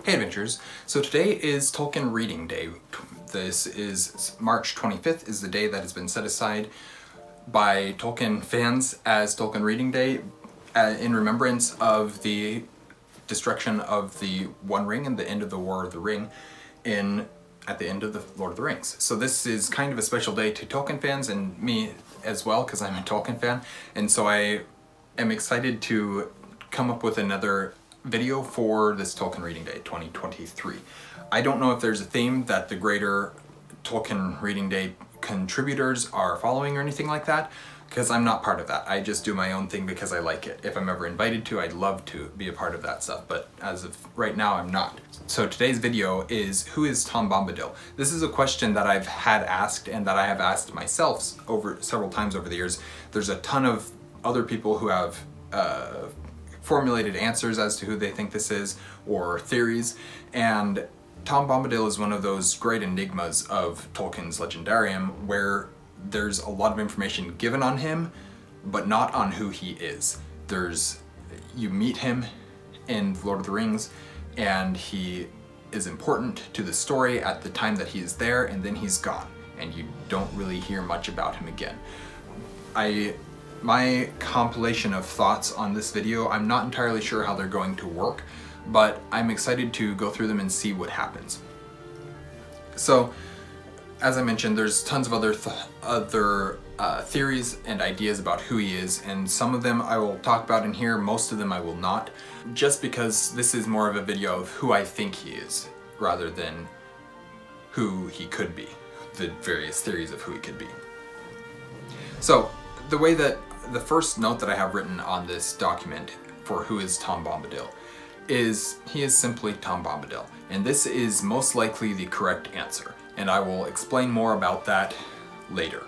Hey Adventures! So today is Tolkien Reading Day. This is March 25th is the day that has been set aside by Tolkien fans as Tolkien Reading Day in remembrance of the destruction of the One Ring and the end of the War of the Ring at the end of the Lord of the Rings. So this is kind of a special day to Tolkien fans and me as well, because I'm a Tolkien fan, and so I am excited to come up with another video for this Tolkien Reading Day 2023. I don't know if there's a theme that the greater Tolkien Reading Day contributors are following or anything like that, because I'm not part of that. I just do my own thing because I like it. If I'm ever invited to, I'd love to be a part of that stuff, but as of right now, I'm not. So today's video is, who is Tom Bombadil? This is a question that I've had asked and that I have asked myself over several times over the years. There's a ton of other people who have formulated answers as to who they think this is, or theories, and Tom Bombadil is one of those great enigmas of Tolkien's legendarium where there's a lot of information given on him, but not on who he is. You meet him in Lord of the Rings, and he is important to the story at the time that he is there, and then he's gone, and you don't really hear much about him again. My compilation of thoughts on this video, I'm not entirely sure how they're going to work, but I'm excited to go through them and see what happens. So, as I mentioned, there's tons of other theories and ideas about who he is, and some of them I will talk about in here, most of them I will not, just because this is more of a video of who I think he is, rather than who he could be, the various theories of who he could be. So, the first note that I have written on this document for who is Tom Bombadil is, he is simply Tom Bombadil, and this is most likely the correct answer, and I will explain more about that later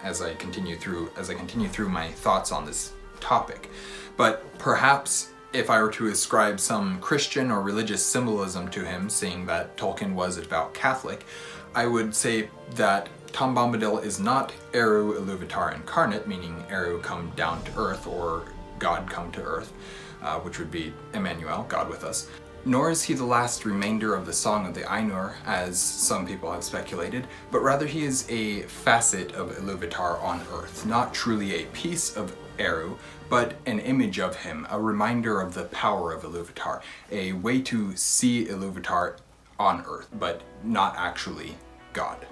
as I continue through my thoughts on this topic. But perhaps if I were to ascribe some Christian or religious symbolism to him, seeing that Tolkien was a devout Catholic, I would say that Tom Bombadil is not Eru Iluvatar incarnate, meaning Eru come down to earth, or God come to earth, which would be Emmanuel, God with us. Nor is he the last remainder of the Song of the Ainur, as some people have speculated, but rather he is a facet of Iluvatar on earth, not truly a piece of Eru, but an image of him, a reminder of the power of Iluvatar, a way to see Iluvatar on earth, but not actually God.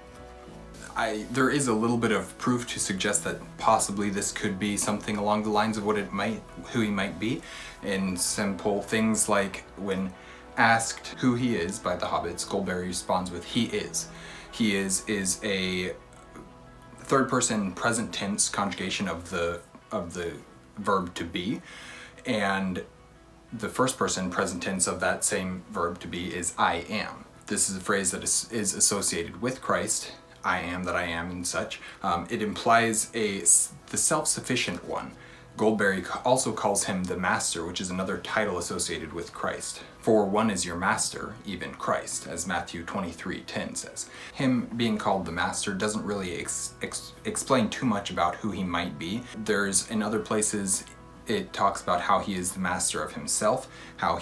There is a little bit of proof to suggest that possibly this could be something along the lines of who he might be, in simple things like when asked who he is by the hobbits, Goldberry responds with "he is." He is a third person present tense conjugation of the verb to be, and the first person present tense of that same verb to be is "I am." This is a phrase that is associated with Christ. I am that I am and such. It implies the self-sufficient one. Goldberry also calls him the Master, which is another title associated with Christ. For one is your Master, even Christ, as Matthew 23:10 says. Him being called the Master doesn't really explain too much about who he might be. There's, in other places, it talks about how he is the master of himself, how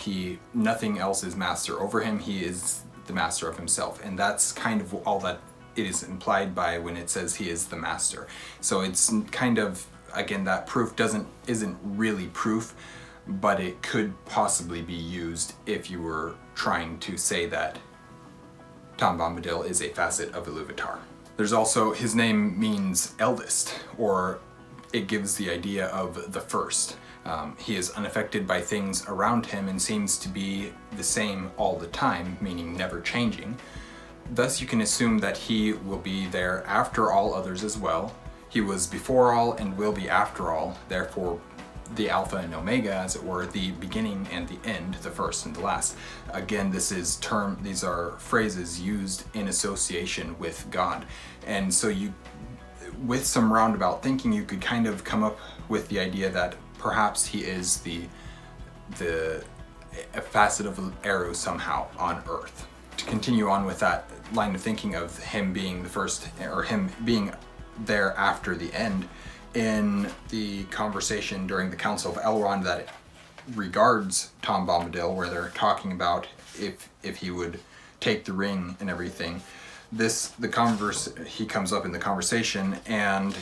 nothing else is master over him, he is the master of himself, and that's kind of all that it is implied by when it says he is the master. So it's kind of, again, that proof isn't really proof, but it could possibly be used if you were trying to say that Tom Bombadil is a facet of Iluvatar. There's also, his name means eldest, or it gives the idea of the first. He is unaffected by things around him and seems to be the same all the time, meaning never changing. Thus you can assume that he will be there after all others as well. He was before all and will be after all, therefore the Alpha and Omega, as it were, the beginning and the end, the first and the last. Again, these are phrases used in association with God. And so with some roundabout thinking, you could kind of come up with the idea that perhaps he is a facet of Eru somehow on Earth. To continue on with that line of thinking of him being the first, or him being there after the end, in the conversation during the Council of Elrond that regards Tom Bombadil, where they're talking about if he would take the ring and everything. He comes up in the conversation, and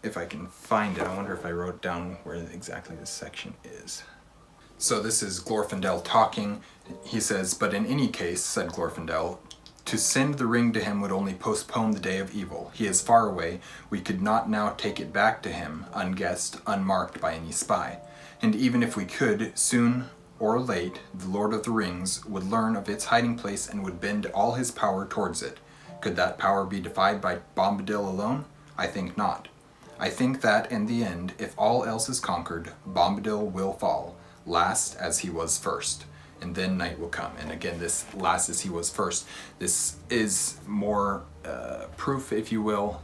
if I can find it, I wonder if I wrote down where exactly this section is. So this is Glorfindel talking. He says, "But in any case," said Glorfindel, "to send the ring to him would only postpone the day of evil. He is far away. We could not now take it back to him, unguessed, unmarked by any spy. And even if we could, soon or late, the Lord of the Rings would learn of its hiding place and would bend all his power towards it. Could that power be defied by Bombadil alone? I think not. I think that, in the end, if all else is conquered, Bombadil will fall, last as he was first. And then night will come." And again, this "last as he was first," this is more proof, if you will,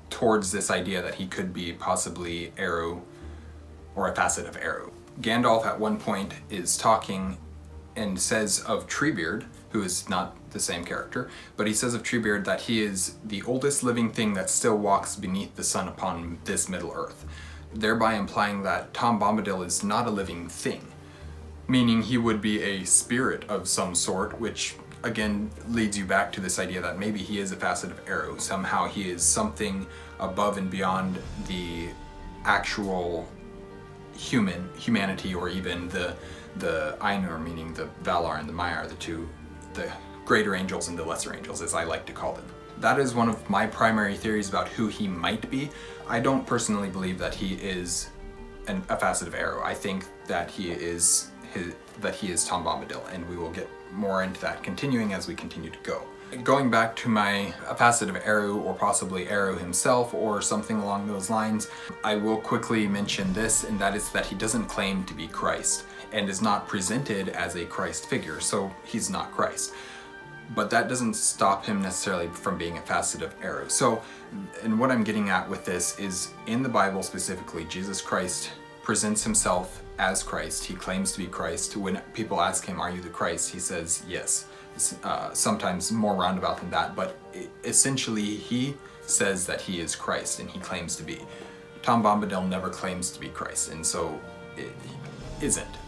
towards this idea that he could be possibly Eru, or a facet of Eru. Gandalf at one point is talking and says of Treebeard, who is not the same character, but he says of Treebeard that he is the oldest living thing that still walks beneath the sun upon this Middle Earth, thereby implying that Tom Bombadil is not a living thing, meaning he would be a spirit of some sort, which again leads you back to this idea that maybe he is a facet of Eru. Somehow he is something above and beyond the actual humanity, or even the Ainur, meaning the Valar and the Maiar, the greater angels and the lesser angels, as I like to call them. That is one of my primary theories about who he might be. I don't personally believe that he is a facet of Eru. I think that he is Tom Bombadil, and we will get more into that continuing as we continue to go. Going back to a facet of Eru, or possibly Eru himself, or something along those lines, I will quickly mention this, and that is that he doesn't claim to be Christ, and is not presented as a Christ figure, so he's not Christ. But that doesn't stop him necessarily from being a facet of Eru. So, and what I'm getting at with this is, in the Bible specifically, Jesus Christ presents himself as Christ. He claims to be Christ. When people ask him, "Are you the Christ?" he says, "Yes." Sometimes more roundabout than that, but essentially he says that he is Christ, and he claims to be. Tom Bombadil never claims to be Christ, and so it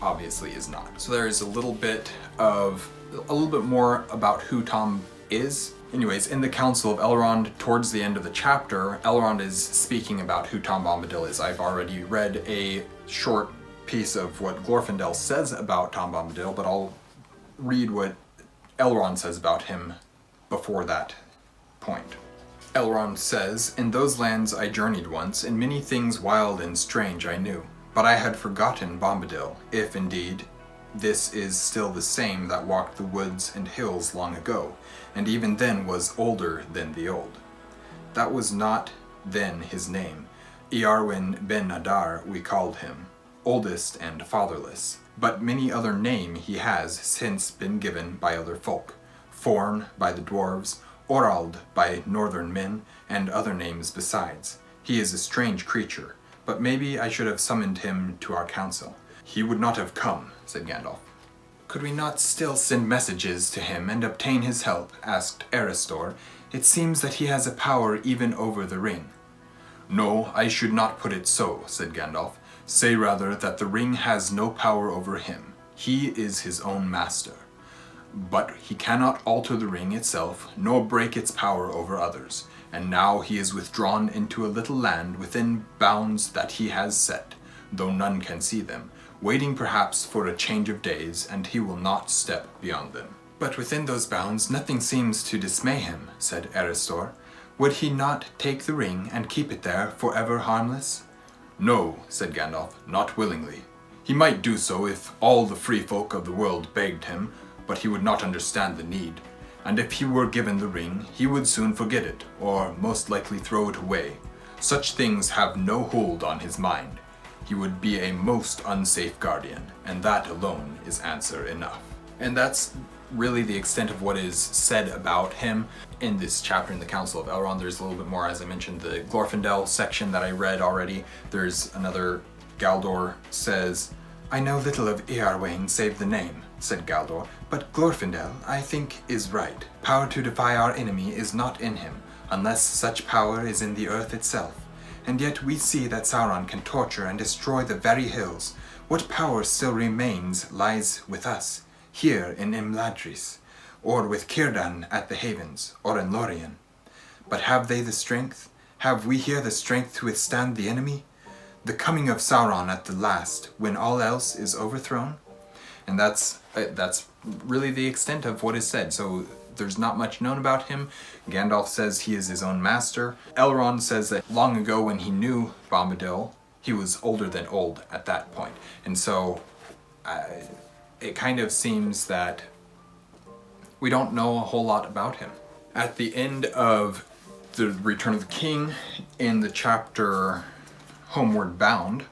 obviously is not. So there is a little bit more about who Tom is. Anyways, in the Council of Elrond, towards the end of the chapter, Elrond is speaking about who Tom Bombadil is. I've already read a short piece of what Glorfindel says about Tom Bombadil, but I'll read what Elrond says about him before that point. Elrond says, "In those lands I journeyed once, and many things wild and strange I knew. But I had forgotten Bombadil, if indeed this is still the same that walked the woods and hills long ago, and even then was older than the old. That was not then his name. Earwin ben Nadar we called him, oldest and fatherless. But many other name he has since been given by other folk, Forn by the dwarves, Orald by northern men, and other names besides. He is a strange creature, but maybe I should have summoned him to our council." "He would not have come," said Gandalf. "Could we not still send messages to him and obtain his help?" asked Erestor. "It seems that he has a power even over the ring." "No, I should not put it so," said Gandalf. "Say rather that the ring has no power over him. He is his own master. But he cannot alter the ring itself, nor break its power over others. And now he is withdrawn into a little land within bounds that he has set, though none can see them, waiting perhaps for a change of days, and he will not step beyond them." "But within those bounds nothing seems to dismay him," said Erestor. "Would he not take the ring and keep it there forever harmless?" "No," said Gandalf, "not willingly. He might do so if all the free folk of the world begged him, but he would not understand the need. And if he were given the ring, he would soon forget it, or most likely throw it away. Such things have no hold on his mind. He would be a most unsafe guardian, and that alone is answer enough." And that's really the extent of what is said about him in this chapter in the Council of Elrond. There's a little bit more, as I mentioned, the Glorfindel section that I read already. There's another. Galdor says, "I know little of Earwain save the name," said Galdor, "but Glorfindel, I think, is right. Power to defy our enemy is not in him, unless such power is in the earth itself. And yet we see that Sauron can torture and destroy the very hills. What power still remains lies with us. here in Imladris, or with Círdan at the Havens, or in Lorien. But have they the strength? Have we here the strength to withstand the enemy? The coming of Sauron at the last, when all else is overthrown? And that's really the extent of what is said. So there's not much known about him. Gandalf says he is his own master. Elrond says that long ago when he knew Bombadil, he was older than old at that point. And so it kind of seems that we don't know a whole lot about him. At the end of the Return of the King, in the chapter Homeward Bound,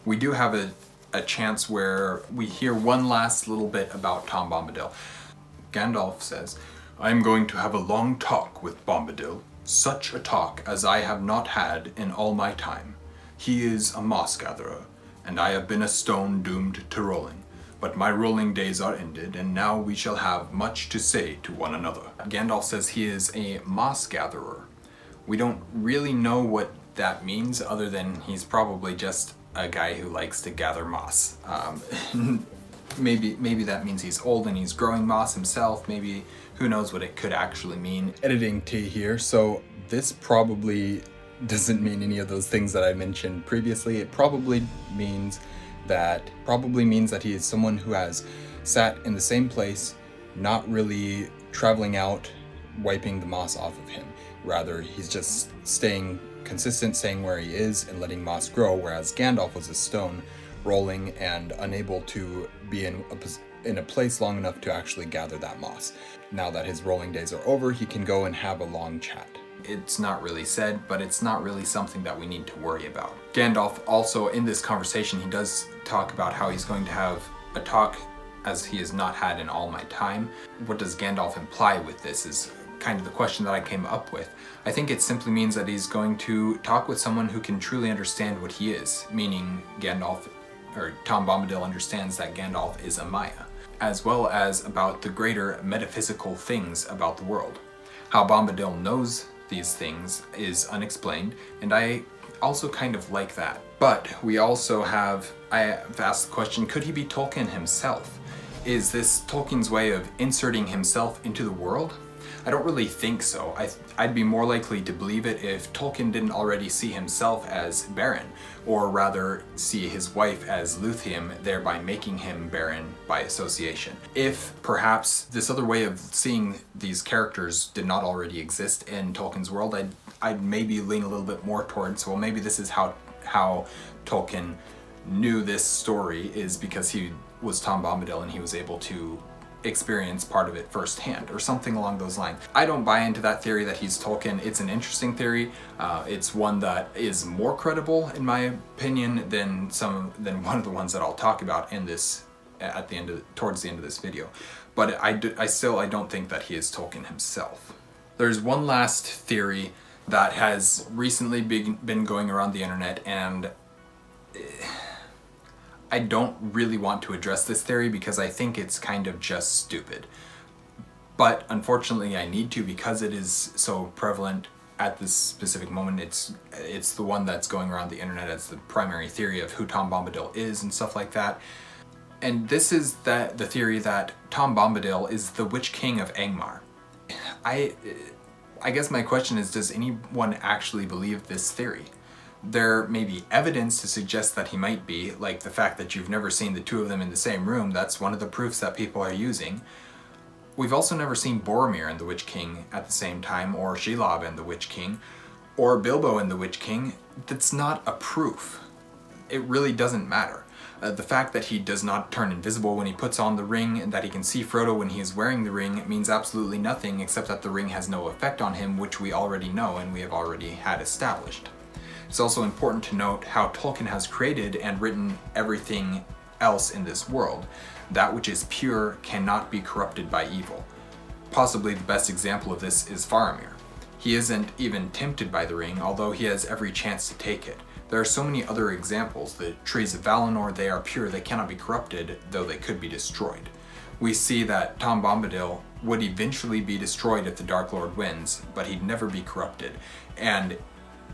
we do have a chance where we hear one last little bit about Tom Bombadil. Gandalf says, "I am going to have a long talk with Bombadil, such a talk as I have not had in all my time. He is a moss gatherer, and I have been a stone doomed to rolling. But my rolling days are ended, and now we shall have much to say to one another." Gandalf says he is a moss gatherer. We don't really know what that means, other than he's probably just a guy who likes to gather moss. Maybe that means he's old and he's growing moss himself. Maybe, who knows what it could actually mean. Editing T here, so this probably doesn't mean any of those things that I mentioned previously. It probably means that he is someone who has sat in the same place, not really traveling out, wiping the moss off of him. Rather, he's just staying consistent, staying where he is and letting moss grow, whereas Gandalf was a stone, rolling and unable to be in a place long enough to actually gather that moss. Now that his rolling days are over, he can go and have a long chat. It's not really said, but it's not really something that we need to worry about. Gandalf also, in this conversation, he does talk about how he's going to have a talk as he has not had in all my time. What does Gandalf imply with this is kind of the question that I came up with. I think it simply means that he's going to talk with someone who can truly understand what he is, meaning Gandalf, or Tom Bombadil, understands that Gandalf is a Maya, as well as about the greater metaphysical things about the world. How Bombadil knows these things is unexplained, and I also kind of like that. But we also have, I've asked the question, could he be Tolkien himself? Is this Tolkien's way of inserting himself into the world? I don't really think so. I'd be more likely to believe it if Tolkien didn't already see himself as Beren, or rather see his wife as Luthien, thereby making him Beren by association. If perhaps this other way of seeing these characters did not already exist in Tolkien's world, I'd maybe lean a little bit more towards, well, maybe this is how Tolkien knew this story, is because he was Tom Bombadil and he was able to experience part of it firsthand, or something along those lines. I don't buy into that theory that he's Tolkien. It's an interesting theory. It's one that is more credible, in my opinion, than one of the ones that I'll talk about in this towards the end of this video. But I still don't think that he is Tolkien himself. There's one last theory that has recently been going around the internet, and I don't really want to address this theory because I think it's kind of just stupid. But unfortunately I need to, because it is so prevalent at this specific moment. It's the one that's going around the internet as the primary theory of who Tom Bombadil is and stuff like that. And this is the theory that Tom Bombadil is the Witch King of Angmar. I guess my question is, does anyone actually believe this theory? There may be evidence to suggest that he might be, like the fact that you've never seen the two of them in the same room. That's one of the proofs that people are using. We've also never seen Boromir and the Witch King at the same time, or Shelob and the Witch King, or Bilbo and the Witch King. That's not a proof. It really doesn't matter. The fact that he does not turn invisible when he puts on the ring, and that he can see Frodo when he is wearing the ring, means absolutely nothing, except that the ring has no effect on him, which we already know and we have already had established. It's also important to note how Tolkien has created and written everything else in this world. That which is pure cannot be corrupted by evil. Possibly the best example of this is Faramir. He isn't even tempted by the ring, although he has every chance to take it. There are so many other examples. The trees of Valinor, they are pure, they cannot be corrupted, though they could be destroyed. We see that Tom Bombadil would eventually be destroyed if the Dark Lord wins, but he'd never be corrupted. And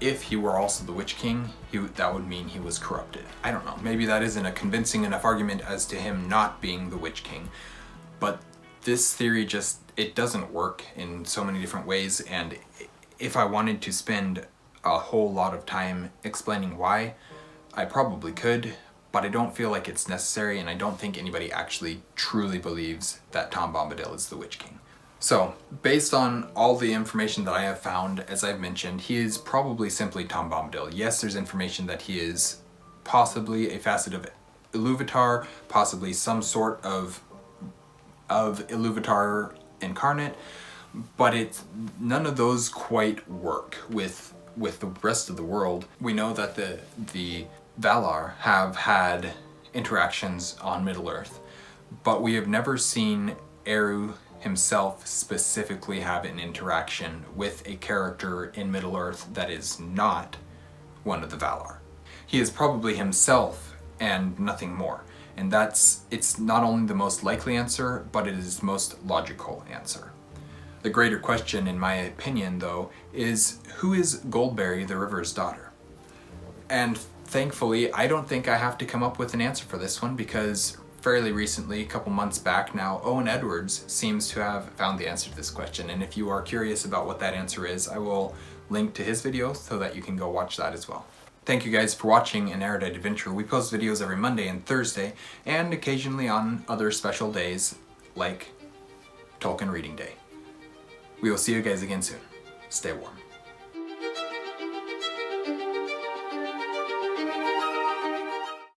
if he were also the Witch King, that would mean he was corrupted. I don't know, maybe that isn't a convincing enough argument as to him not being the Witch King, but this theory just, it doesn't work in so many different ways, and if I wanted to spend a whole lot of time explaining why, I probably could, but I don't feel like it's necessary, and I don't think anybody actually truly believes that Tom Bombadil is the Witch King. So, based on all the information that I have found, as I've mentioned, he is probably simply Tom Bombadil. Yes, there's information that he is possibly a facet of Iluvatar, possibly some sort of Iluvatar incarnate, but none of those quite work with the rest of the world. We know that the Valar have had interactions on Middle-earth, but we have never seen Eru himself specifically have an interaction with a character in Middle-earth that is not one of the Valar. He is probably himself and nothing more. And it's not only the most likely answer, but it is the most logical answer. The greater question, in my opinion, though, is who is Goldberry the River's daughter? And thankfully, I don't think I have to come up with an answer for this one, because fairly recently, a couple months back now, Owen Edwards seems to have found the answer to this question. And if you are curious about what that answer is, I will link to his video so that you can go watch that as well. Thank you guys for watching an Erudite Adventure. We post videos every Monday and Thursday, and occasionally on other special days, like Tolkien Reading Day. We will see you guys again soon. Stay warm.